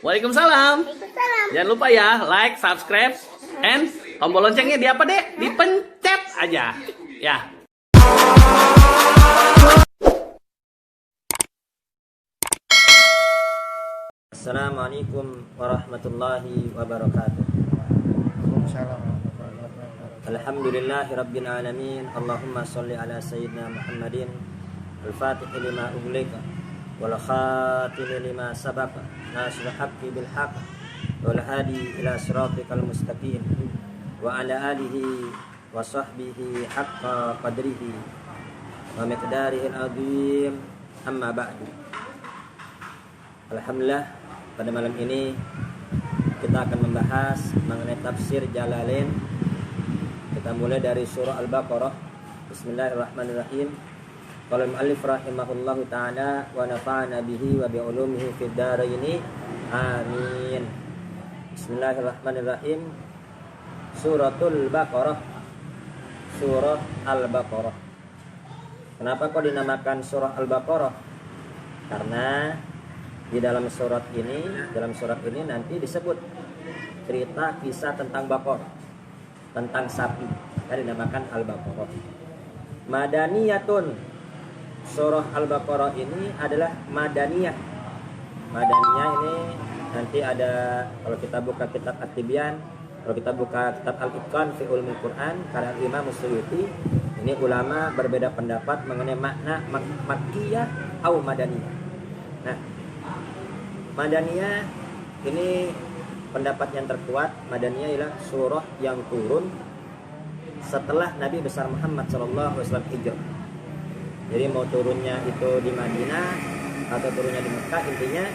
Waalaikumsalam. Waalaikumsalam. Jangan lupa ya, like, subscribe, and tombol loncengnya di apa deh? Dipencet aja. Ya. Assalamualaikum warahmatullahi wabarakatuh. Alhamdulillahi rabbil alamin. Allahumma sholli ala sayyidina Muhammadin al-fatihi lima ughliqa wal khatimi lima sabaqa nasrul haqqi bil haqq wal hadi ila siratikal mustaqim wa ala alihi wa sahbihi haqqa qadrihi wa miqdarihi al-azim. Amma ba'du. Alhamdulillah, pada malam ini kita akan membahas mengenai tafsir Jalalain. Kita mulai dari surah Al-Baqarah. Bismillahirrahmanirrahim. Qala al-mu'allif rahimahullahu ta'ala wa nafa'ana bihi wa bi'ulumihi fid dharain. Amin. Bismillahirrahmanirrahim. Suratul Baqarah. Surah Al-Baqarah. Kenapa kok dinamakan surah Al-Baqarah? Karena di dalam surat ini nanti disebut cerita kisah tentang Baqarah, tentang sapi. Jadi dinamakan Al-Baqarah. Madaniyatun. Surah Al-Baqarah ini adalah madaniyah. Madaniyah ini nanti ada, kalau kita buka kitab At-Tibyan, kalau kita buka kitab Al-Itqan fi Ulumul Quran karya Imam Suyuti, ini ulama berbeda pendapat mengenai makna makkiyah atau madaniyah. Nah, Madaniyah ini pendapat yang terkuat. Madaniyah ialah surah yang turun setelah Nabi besar Muhammad SAW hijrah. Jadi mau turunnya itu di Madinah atau turunnya di Mekah, intinya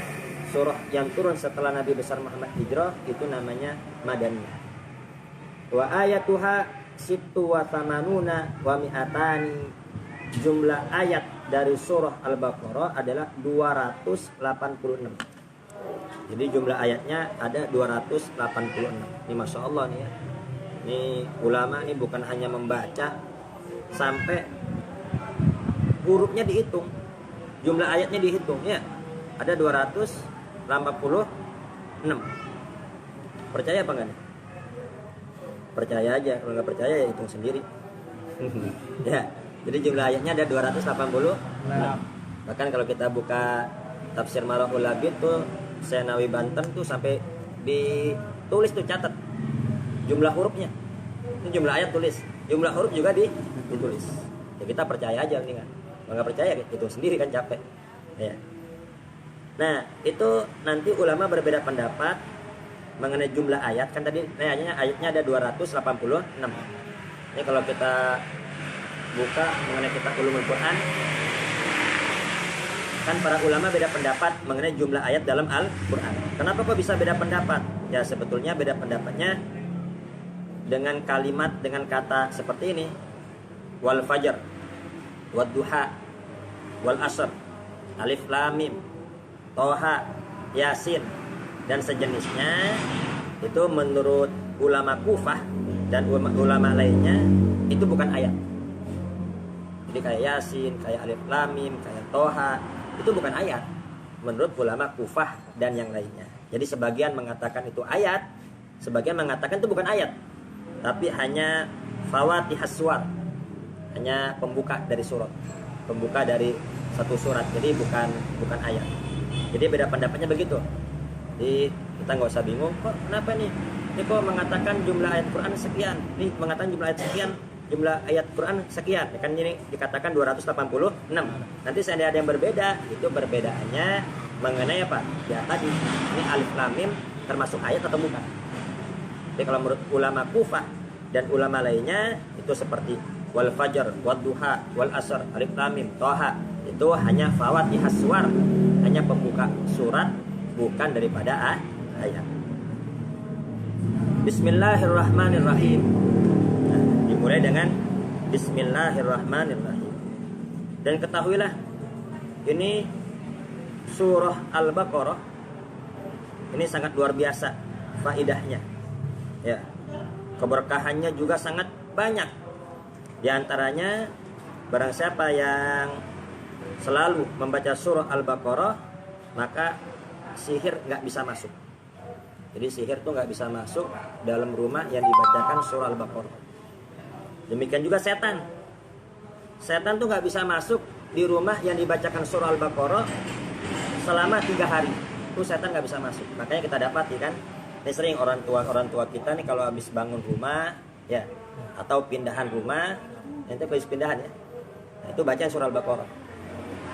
surah yang turun setelah Nabi besar Muhammad hijrah itu namanya Madaniyah. Wa ayatuha sittu wa tamanuna wa mi'atani. Jumlah ayat dari surah Al-Baqarah adalah 286. Jadi jumlah ayatnya ada 286. Ini Masya Allah nih ya. Ini ulama ini bukan hanya membaca, sampai hurufnya dihitung, jumlah ayatnya dihitung ya. Ada 286. Percaya apa enggak nih? Percaya aja, kalau nggak percaya ya hitung sendiri. Ya. Jadi jumlah ayatnya ada 286. Bahkan kalau kita buka tafsir Marahul Labid tuh Senawi Banten tuh sampai ditulis tuh, catat jumlah hurufnya. Ini jumlah ayat tulis, jumlah huruf juga ditulis. Ya kita percaya aja nih kan. Kalau nggak percaya hitung sendiri kan capek. Ya. Nah, itu nanti ulama berbeda pendapat mengenai jumlah ayat. Kan tadi ayatnya ada 286. Ini kalau kita buka mengenai kitab Ulumul Quran, kan para ulama beda pendapat mengenai jumlah ayat dalam Al-Quran. Kenapa kok bisa beda pendapat? Ya sebetulnya beda pendapatnya dengan kalimat, dengan kata seperti ini: wal fajr, wad duha, wal asr, alif lam mim, toha, yasin, dan sejenisnya. Itu menurut ulama Kufah dan ulama lainnya itu bukan ayat. Jadi kayak yasin, kayak alif lam mim, kayak toha, itu bukan ayat menurut ulama Kufah dan yang lainnya. Jadi sebagian mengatakan itu ayat, sebagian mengatakan itu bukan ayat, tapi hanya fawatihas suwar, hanya pembuka dari surat, pembuka dari satu surat. Jadi bukan ayat. Jadi beda pendapatnya begitu. Jadi kita nggak usah bingung, kok kenapa nih? Ini kok mengatakan jumlah ayat Quran sekian, nih mengatakan jumlah ayat sekian, jumlah ayat Quran sekian, kan ini dikatakan 286. Nanti saya ada yang berbeda, itu perbedaannya mengenai apa? Ya tadi, ini alif lam mim termasuk ayat atau bukan. Jadi kalau menurut ulama Kufah dan ulama lainnya itu seperti wal fajr, wad duha, wal asr, alif lam mim, toha, itu hanya fawatihas suwar, hanya pembuka surat, bukan daripada ayat. Bismillahirrahmanirrahim. Dimulai dengan Bismillahirrahmanirrahim. Dan ketahuilah, ini surah Al-Baqarah ini sangat luar biasa faidahnya. Ya. Keberkahannya juga sangat banyak. Di antaranya barang siapa yang selalu membaca surah Al-Baqarah, maka sihir nggak bisa masuk. Jadi sihir tuh nggak bisa masuk dalam rumah yang dibacakan surah Al-Baqarah. Demikian juga setan. Setan tuh nggak bisa masuk di rumah yang dibacakan surah Al-Baqarah selama 3 hari. Itu setan nggak bisa masuk. Makanya kita dapati kan, ini sering orang tua kita nih kalau habis bangun rumah ya atau pindahan rumah, nanti habis pindahan ya, nah, itu bacaan surah Al-Baqarah.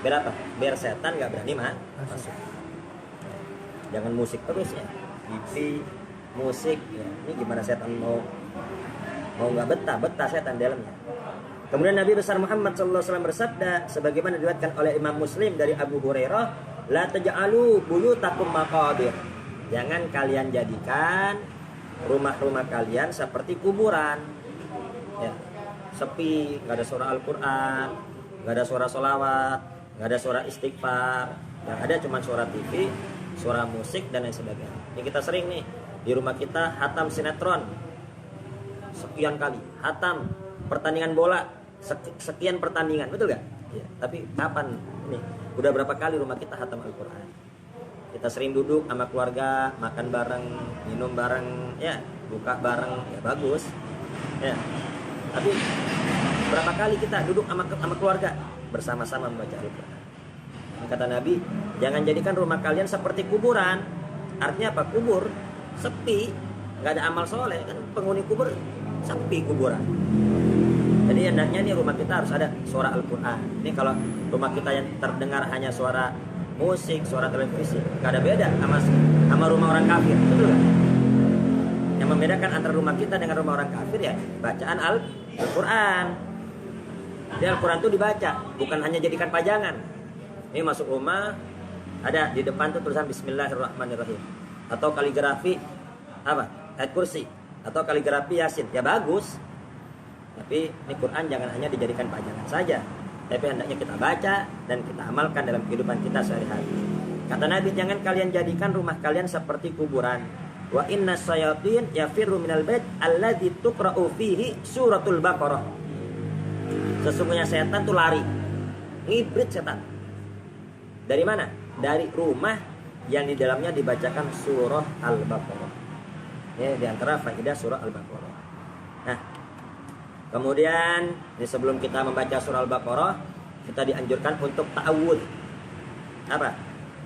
Biar apa? Biar setan nggak berani masuk. Jangan musik terus ya. TV, musik ya. Ini gimana setan mau nggak betah setan dalamnya. Kemudian Nabi besar Muhammad SAW bersabda sebagaimana diriwayatkan oleh Imam Muslim dari Abu Hurairah, la taj'alu buyutakum maqabir. Jangan kalian jadikan rumah-rumah kalian seperti kuburan. Ya. Sepi, nggak ada suara Al-Qur'an, nggak ada suara sholawat, nggak ada suara istighfar. Yang ada cuma suara TV, suara musik dan lain sebagainya. Ini kita sering nih di rumah kita hatam sinetron sekian kali, hatam pertandingan bola sekian pertandingan, betul gak? Ya, tapi kapan nih? Udah berapa kali rumah kita hatam Al-Quran? Kita sering duduk sama keluarga, makan bareng, minum bareng, ya buka bareng, ya bagus. Ya. Tapi berapa kali kita duduk sama keluarga bersama-sama membaca Al-Quran? Kata Nabi, jangan jadikan rumah kalian seperti kuburan. Artinya apa? Kubur sepi, nggak ada amal soleh kan, penghuni kubur sepi kuburan. Jadi hendaknya nih rumah kita harus ada suara Al-Quran. Ini kalau rumah kita yang terdengar hanya suara musik, suara televisi, nggak ada beda sama rumah orang kafir, betul kan? Yang membedakan antara rumah kita dengan rumah orang kafir ya bacaan Al-Quran. Jadi Al-Quran itu dibaca, bukan hanya jadikan pajangan. Ini masuk rumah ada di depan tuh tulisan Bismillahirrahmanirrahim atau kaligrafi apa? Ayat kursi atau kaligrafi Yasin. Ya bagus. Tapi ini Quran jangan hanya dijadikan pajangan saja, tapi hendaknya kita baca dan kita amalkan dalam kehidupan kita sehari-hari. Kata Nabi, jangan kalian jadikan rumah kalian seperti kuburan. Wa inna syayatin yafirru minal bait alladzi tuqra'u fihi suratul Baqarah. Sesungguhnya setan tuh lari. Ngibrit setan. Dari mana? Dari rumah yang di dalamnya dibacakan surah Al-Baqarah. Ya, di antara faedah surah Al-Baqarah. Nah, kemudian sebelum kita membaca surah Al-Baqarah, kita dianjurkan untuk ta'awudz. Apa?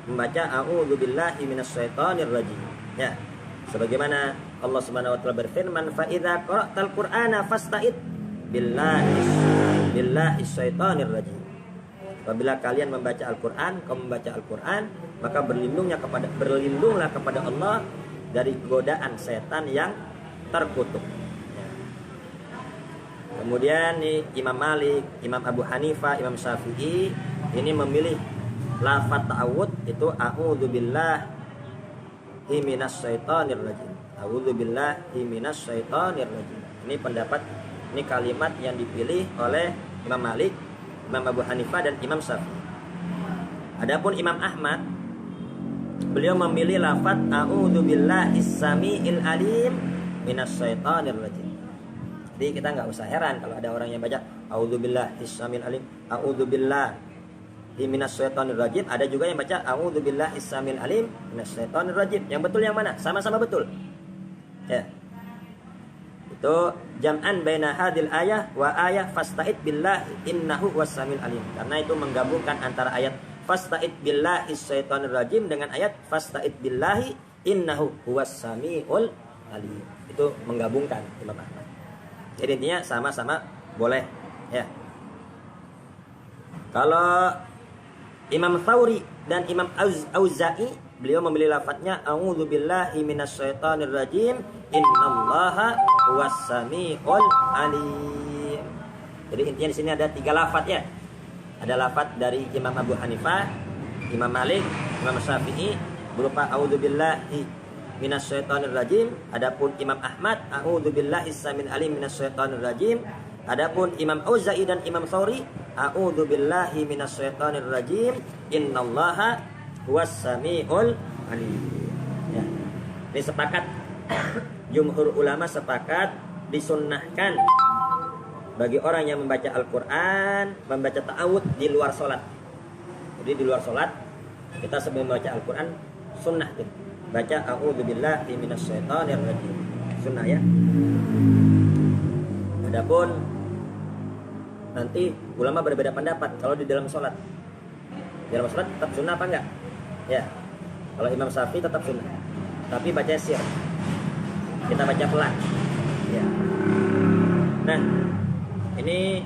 Membaca a'udzubillahi minasyaitonir rajim. Ya. Sebagaimana Allah Subhanahu wa taala berfirman, "Fa idza qara'tal Qur'ana fasta'id billahi syaitonir rajim." Apabila kalian membaca Al-Quran, kamu membaca Al-Quran, maka berlindunglah kepada Allah dari godaan setan yang terkutuk. Ya. Kemudian nih Imam Malik, Imam Abu Hanifah, Imam Syafi'i ini memilih lafaz ta'awudz itu a'udzubillahi minasyaitonir rajim. A'udzubillahi minasyaitonir rajim. Ini kalimat yang dipilih oleh Imam Malik, Imam Abu Hanifah dan Imam Syafi'i. Adapun Imam Ahmad, beliau memilih lafaz a'udzubillahis samiil alim minasyaitonir rajim. Jadi kita nggak usah heran kalau ada orang yang baca a'udzubillahis samiil alim, a'udzubillahi minasyaitonir rajim. Ada juga yang baca a'udzubillahis samiil alim minasyaitonir rajim. Yang betul yang mana? Sama-sama betul. Ya. Itu jam'an baina hadil ayah wa ayah fasta'id billahi innahu was-samiul alim. Karena itu menggabungkan antara ayat fasta'id billahi syaitonir rajim dengan ayat fasta'id billahi innahu was-samiul alim. Itu menggabungkan Imam Ahmad. Jadi intinya sama-sama boleh ya. Kalau Imam Thawri dan Imam Auza'i, beliau memilih lafadznya a'udzubillahi minasyaitonir rajim innallaha huwas-samiul alim. Jadi intinya di sini ada 3 lafadz ya. Ada lafadz dari Imam Abu Hanifah, Imam Malik, Imam Syafi'i berupa a'udzubillahi minasyaitonir rajim. Adapun Imam Ahmad a'udzubillahi samil alim minasyaitonir rajim. Adapun Imam Auza'i dan Imam Thawri a'udzubillahi minasyaitonir rajim innallaha huwas-samiul alim. Ya. Ini sepakat jumhur ulama sepakat disunnahkan bagi orang yang membaca Al-Quran membaca ta'awudz di luar sholat. Jadi di luar sholat kita sebelum membaca Al-Quran sunnah tuh. Baca a'udzubillahi minasyaitonir rajim. Sunnah ya. Adapun nanti ulama berbeda pendapat kalau di dalam sholat. Di dalam sholat tetap sunnah apa enggak? Ya. Kalau Imam Syafi'i tetap sunnah. Tapi baca sir. Kita baca pelan. Ya. Nah, ini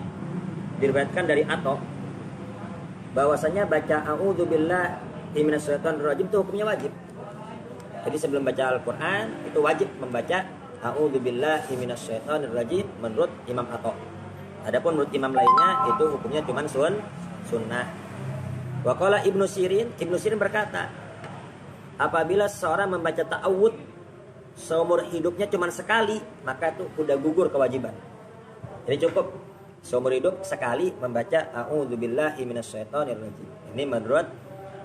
diriwayatkan dari Ato bahwasanya baca a'udzubillahi minasyaitonir rajim itu hukumnya wajib. Jadi sebelum baca Al-Qur'an itu wajib membaca a'udzubillahi minasyaitonir rajim menurut Imam Ato. Adapun menurut imam lainnya itu hukumnya cuma sunnah. Wa qala Ibnu Sirin berkata, apabila seorang membaca ta'awud seumur hidupnya cuma sekali, maka itu udah gugur kewajiban. Jadi cukup seumur hidup sekali membaca a'udzubillahi minasyaitonir rajim. Ini menurut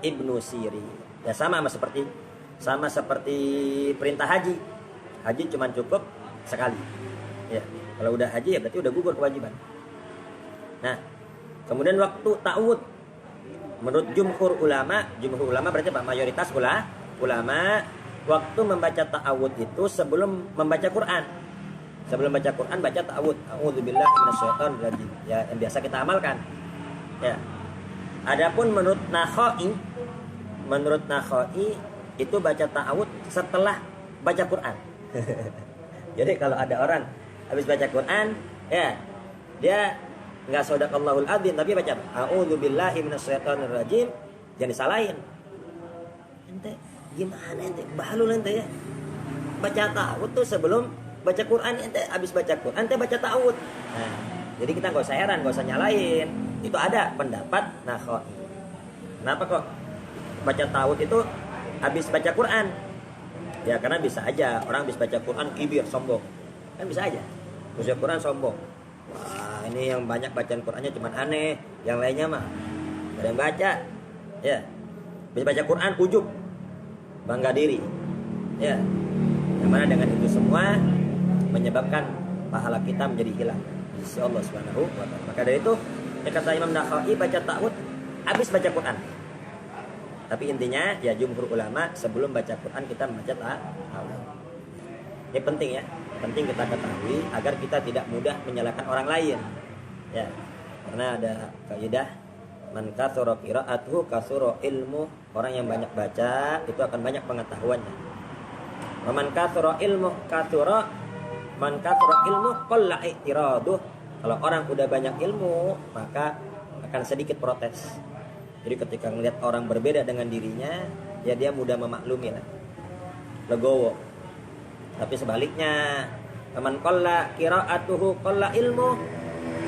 Ibnu Sirin. Ya sama seperti perintah haji. Haji cuma cukup sekali. Ya, kalau udah haji ya berarti udah gugur kewajiban. Nah, kemudian waktu ta'awud menurut jumhur ulama berarti apa? Mayoritas ulama waktu membaca ta'awud itu sebelum membaca Quran. Sebelum baca Quran baca ta'awud. A'udzubillahi minasyaitonir rajim. Ya, yang biasa kita amalkan. Ya. Adapun menurut Nakhai itu baca ta'awud setelah baca Quran. Jadi kalau ada orang habis baca Quran, ya, dia enggak shadaqallahul adzim tapi baca a'udzubillahi minasyaitonir rajim, jangan disalahin. Ente gimana ente? Bahlul ente ya. Baca ta'awud tuh sebelum baca Quran, ente habis baca Quran ente baca ta'awud. Nah, jadi kita enggak usah heran, enggak usah nyalain. Itu ada pendapat Nakhai. Kenapa kok baca ta'awud itu habis baca Quran? Ya karena bisa aja orang habis baca Quran kibir, sombong. Kan bisa aja. Baca Quran sombong. Wah, ini yang banyak bacaan Qurannya cuman aneh, yang lainnya mah ada yang baca. Ya. Habis baca Quran ujub, bangga diri. Ya. Yang mana dengan itu semua menyebabkan pahala kita menjadi hilang di sisi Allah Subhanahu wa taala. Maka dari itu, kata Imam Nakhai baca ta'awud habis baca Quran. Tapi intinya ya jumhur ulama sebelum baca Quran kita membaca ta'awud. Ini penting ya. Penting kita ketahui agar kita tidak mudah menyalahkan orang lain. Ya. Karena ada kaidah man katsara qira'atuhu katsura ilmu. Orang yang banyak baca itu akan banyak pengetahuannya. Man katsara ilmu katsura man katsara ilmu qalla i'tiraduh. Kalau orang udah banyak ilmu, maka akan sedikit protes. Jadi ketika melihat orang berbeda dengan dirinya, ya dia mudah memaklumi lah. Legowo. Tapi sebaliknya, man qalla qira'atuhu qalla ilmu.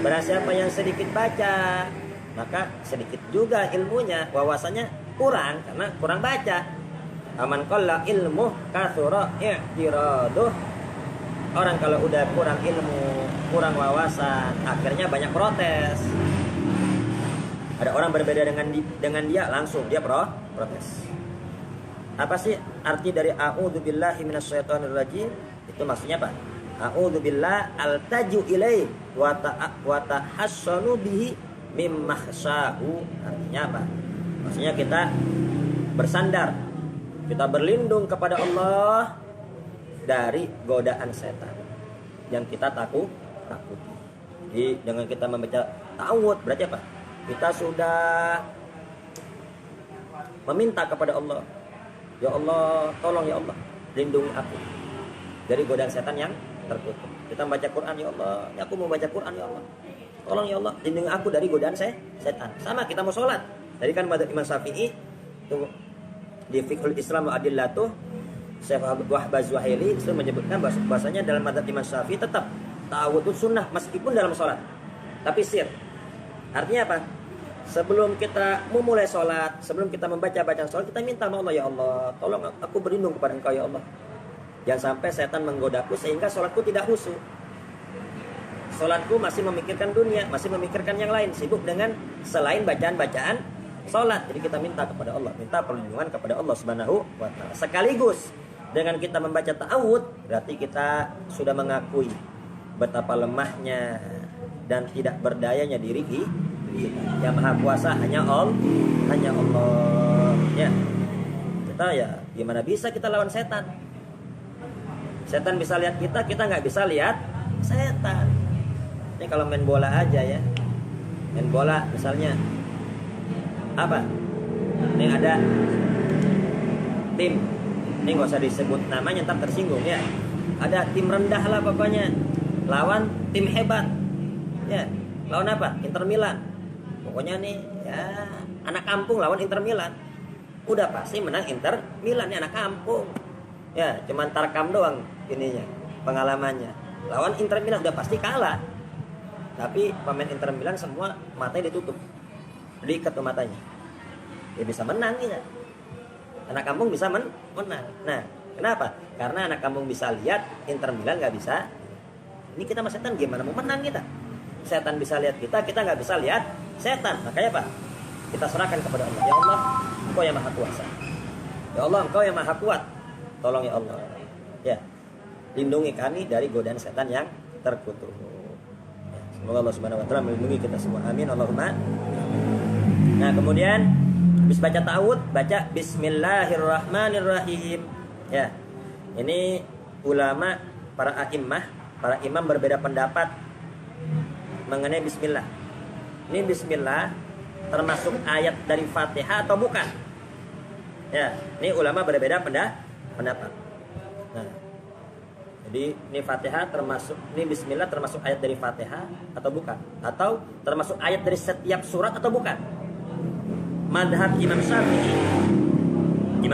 Barang siapa yang sedikit baca, maka sedikit juga ilmunya, wawasannya kurang karena kurang baca. Man qalla ilmu katsura i'tiraduh. Orang kalau udah kurang ilmu, kurang wawasan, akhirnya banyak protes. Ada orang berbeda dengan dia, langsung dia protes. Apa sih arti dari a'udzubillahi minasyaitonir rajim? Itu maksudnya apa? A'udzubillah altaju ilaihi wa tahassanu bihi mimmahsyahu. Artinya apa? Maksudnya kita bersandar, kita berlindung kepada Allah dari godaan setan yang kita takuti. Jadi dengan kita membaca ta'awud berarti apa? Kita sudah meminta kepada Allah, ya Allah, tolong ya Allah, lindungi aku dari godaan setan yang terkutuk. Kita membaca Quran, ya Allah, ya aku mau baca Quran, ya Allah, tolong ya Allah, lindungi aku dari godaan setan. Sama kita mau sholat. Tadi kan madzhab Imam Syafi'i itu di Fiqhul Islam wa Adillatuh, Syekh Wahbah Zuhaili itu menyebutkan bahasanya dalam madzhab Imam Syafi'i tetap ta'awud itu sunnah meskipun dalam sholat, tapi sir. Artinya apa? Sebelum kita memulai sholat, sebelum kita membaca bacaan sholat, kita minta sama Allah, ya Allah, tolong aku berlindung kepada Engkau ya Allah. Jangan sampai setan menggodaku sehingga sholatku tidak khusyuk. Sholatku masih memikirkan dunia, masih memikirkan yang lain, sibuk dengan selain bacaan-bacaan sholat. Jadi kita minta kepada Allah, minta perlindungan kepada Allah Subhanahu wa taala. Sekaligus dengan kita membaca ta'awud, berarti kita sudah mengakui betapa lemahnya dan tidak berdayanya diri kita. Yang maha kuasa hanya Allah ya. Kita ya Gimana bisa kita lawan setan? Setan bisa lihat kita, kita nggak bisa lihat setan. Ini kalau main bola aja ya. Main bola misalnya apa? Ini ada tim. Ini nggak usah disebut namanya, ntar tersinggung ya. Ada tim rendah lah pokoknya. Lawan tim hebat. Ya, lawan apa? Inter Milan. Pokoknya nih ya anak kampung lawan Inter Milan. Udah pasti menang Inter Milan, nih anak kampung. Ya, cuman tarkam doang ininya, pengalamannya. Lawan Inter Milan udah pasti kalah. Tapi pemain Inter Milan semua matanya ditutup. Diikat tuh matanya. Dia bisa menang ya. Anak kampung bisa menang. Nah, kenapa? Karena anak kampung bisa lihat, Inter Milan nggak bisa. Ini kita sama setan gimana mau menang kita? Setan bisa lihat kita, kita nggak bisa lihat setan. Makanya apa? Kita serahkan kepada Allah. Ya Allah, Engkau yang maha kuasa. Ya Allah, Engkau yang maha kuat. Tolong ya Allah. Ya, lindungi kami dari godaan setan yang terkutuk. Ya, semoga Allah Subhanahu Wa Taala melindungi kita semua. Amin. Allahumma. Nah, kemudian habis baca ta'awudz, baca Bismillahirrahmanirrahim. Ya, ini ulama, para a'immah, para imam berbeda pendapat mengenai Bismillah. Ini Bismillah termasuk ayat dari Fatihah atau bukan? Ya, ini ulama berbeda pendapat. Nah, jadi ini Fatihah termasuk, ini Bismillah termasuk ayat dari Fatihah atau bukan? Atau termasuk ayat dari setiap surat atau bukan? Madhab Imam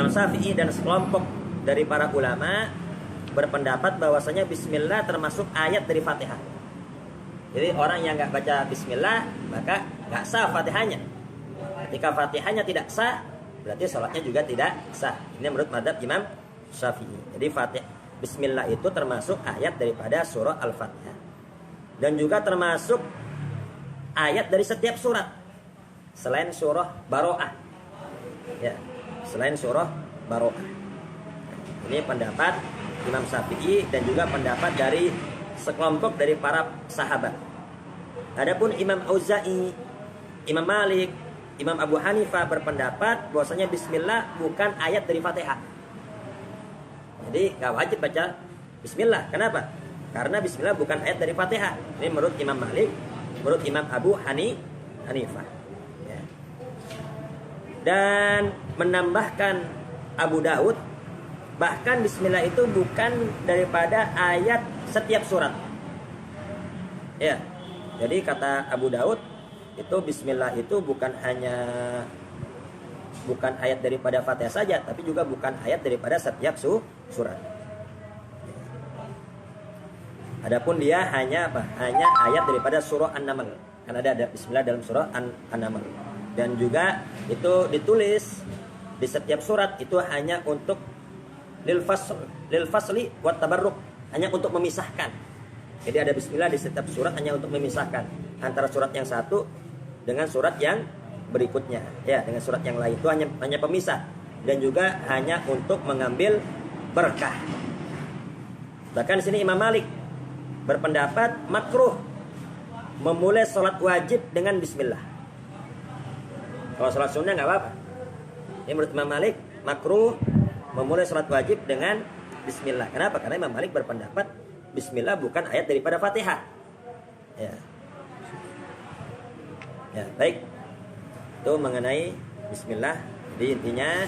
Syafi'i dan sekelompok dari para ulama berpendapat bahwasanya Bismillah termasuk ayat dari Fatihah. Jadi orang yang nggak baca Bismillah maka nggak sah Fatihahnya. Ketika Fatihahnya tidak sah, berarti sholatnya juga tidak sah. Ini menurut madhab Imam Syafi'i. Jadi Bismillah itu termasuk ayat daripada surah Al-Fatihah. Dan juga termasuk ayat dari setiap surat. Selain surah Baro'ah. Ya, selain surah Baro'ah. Ini pendapat Imam Syafi'i dan juga pendapat dari sekelompok dari para sahabat. Adapun Imam Auza'i, Imam Malik, Imam Abu Hanifah berpendapat bahwasanya Bismillah bukan ayat dari Fatihah. Jadi gak wajib baca Bismillah. Kenapa? Karena Bismillah bukan ayat dari Fatihah. Ini menurut Imam Malik, menurut Imam Abu Hanifah. Ya. Dan menambahkan Abu Daud, bahkan Bismillah itu bukan daripada ayat setiap surat. Ya. Jadi kata Abu Daud, itu Bismillah itu bukan ayat daripada Fatihah saja, tapi juga bukan ayat daripada setiap surat. Adapun dia hanya apa? Hanya ayat daripada surah An-Naml. Kan ada Bismillah dalam surah An-Naml. Dan juga itu ditulis di setiap surat itu hanya untuk lil fasli wat tabarruk, hanya untuk memisahkan. Jadi ada Bismillah di setiap surat hanya untuk memisahkan antara surat yang satu dengan surat yang berikutnya, ya, dengan surat yang lain. Itu hanya pemisah dan juga hanya untuk mengambil berkah. Bahkan di sini Imam Malik berpendapat makruh memulai sholat wajib dengan Bismillah. Kalau sholat sunnah nggak apa-apa. Ini menurut Imam Malik makruh memulai sholat wajib dengan Bismillah. Kenapa? Karena Imam Malik berpendapat Bismillah bukan ayat daripada Fatihah. Ya. Ya, baik. Itu mengenai Bismillah. Jadi intinya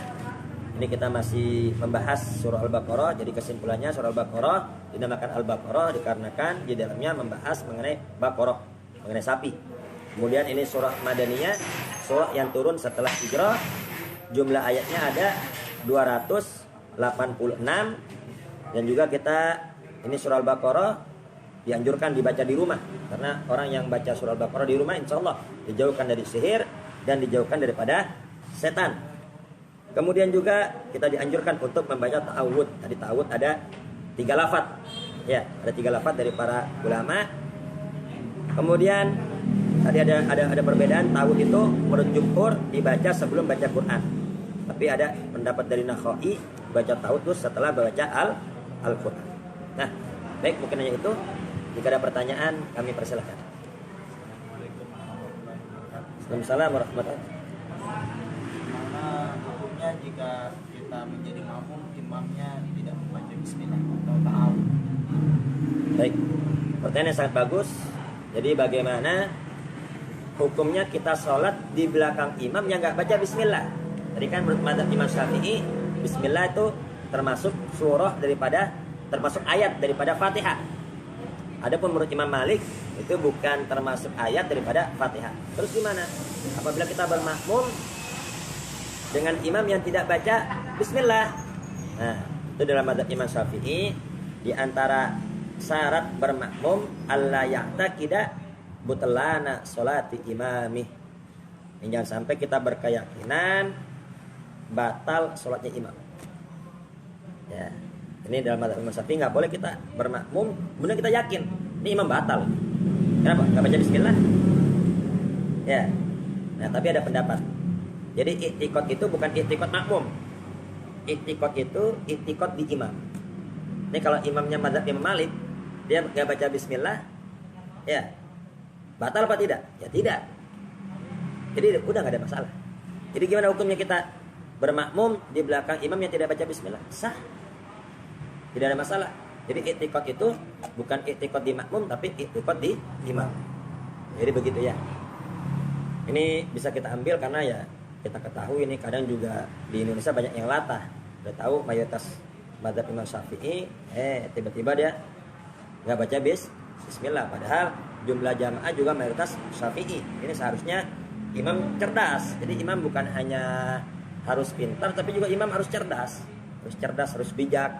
ini kita masih membahas surah Al-Baqarah. Jadi kesimpulannya surah Al-Baqarah dinamakan Al-Baqarah dikarenakan di dalamnya membahas mengenai Baqarah, mengenai sapi. Kemudian ini surah Madaniyah, surah yang turun setelah Hijrah. Jumlah ayatnya ada 286 dan juga kita ini surah Al-Baqarah dianjurkan dibaca di rumah karena orang yang baca surah Al-Baqarah di rumah insya Allah dijauhkan dari sihir dan dijauhkan daripada setan. Kemudian juga kita dianjurkan untuk membaca ta'awudz. Tadi ta'awudz ada 3 lafaz. Ya, ada 3 lafaz dari para ulama. Kemudian tadi ada perbedaan, ta'awudz itu menurut jumhur dibaca sebelum baca Quran. Tapi ada pendapat dari Nakhai baca ta'awudz itu setelah baca Al-Quran. Nah, baik, mungkin hanya itu. Jika ada pertanyaan, kami persilahkan. Assalamualaikum warahmatullahi wabarakatuh. Mana hukumnya jika kita kita menjadi makmum imamnya tidak membaca bismillah atau tahu. Baik, pertanyaan yang sangat bagus. Jadi bagaimana hukumnya kita sholat di belakang imam yang nggak baca bismillah? Tadi kan menurut madzhab Imam Syafi'i, bismillah itu termasuk termasuk ayat daripada Fatihah. Adapun menurut Imam Malik itu bukan termasuk ayat daripada Fatihah. Terus gimana? Apabila kita bermakmum dengan imam yang tidak baca bismillah. Nah, itu dalam madzhab Imam Syafi'i di antara syarat bermakmum alla ya'taqida butlana sholati imami. Jangan sampai kita berkeyakinan batal sholatnya imam. Ya, ini dalam madzhab Imam Syafi'i nggak boleh kita bermakmum kemudian kita yakin ini imam batal. Kenapa? Nggak baca bismillah. Ya. Nah, tapi ada pendapat. Jadi i'tiqad itu bukan i'tiqad makmum. I'tiqad itu i'tiqad di imam. Ini kalau imamnya madzhab Imam Malik, dia nggak baca bismillah, ya batal apa tidak? Ya tidak. Jadi udah nggak ada masalah. Jadi gimana hukumnya kita bermakmum di belakang imam yang tidak baca bismillah? Sah. Tidak ada masalah. Jadi i'tiqad itu bukan i'tiqad di makmum tapi i'tiqad di imam. Jadi begitu ya. Ini bisa kita ambil karena ya kita ketahui ini kadang juga di Indonesia banyak yang latah. Udah tahu mayoritas madzhab Imam Syafi'i, tiba-tiba dia nggak baca bismillah. Padahal jumlah jamaah juga mayoritas Syafi'i. Ini seharusnya imam cerdas. Jadi imam bukan hanya harus pintar, tapi juga imam harus cerdas. Harus bijak.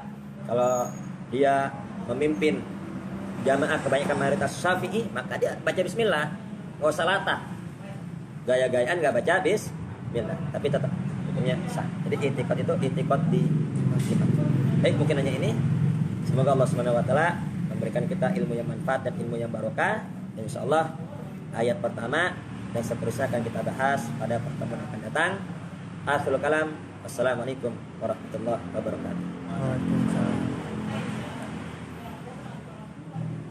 Kalau dia memimpin jamaah kebanyakan mayoritas Syafi'i, maka dia baca bismillah. Nggak usah latah. Gaya-gayaan nggak baca bismillah, tapi tetap hukumnya sah. Jadi i'tiqad itu i'tiqad di imam. Baik, mungkin hanya ini. Semoga Allah Subhanahu wa taala memberikan kita ilmu yang manfaat dan ilmu yang barokah. Dan insyaallah ayat pertama dan seterusnya akan kita bahas pada pertemuan akan datang. Akhirul kalam. Wassalamualaikum warahmatullahi wabarakatuh. Waalaikumsalam.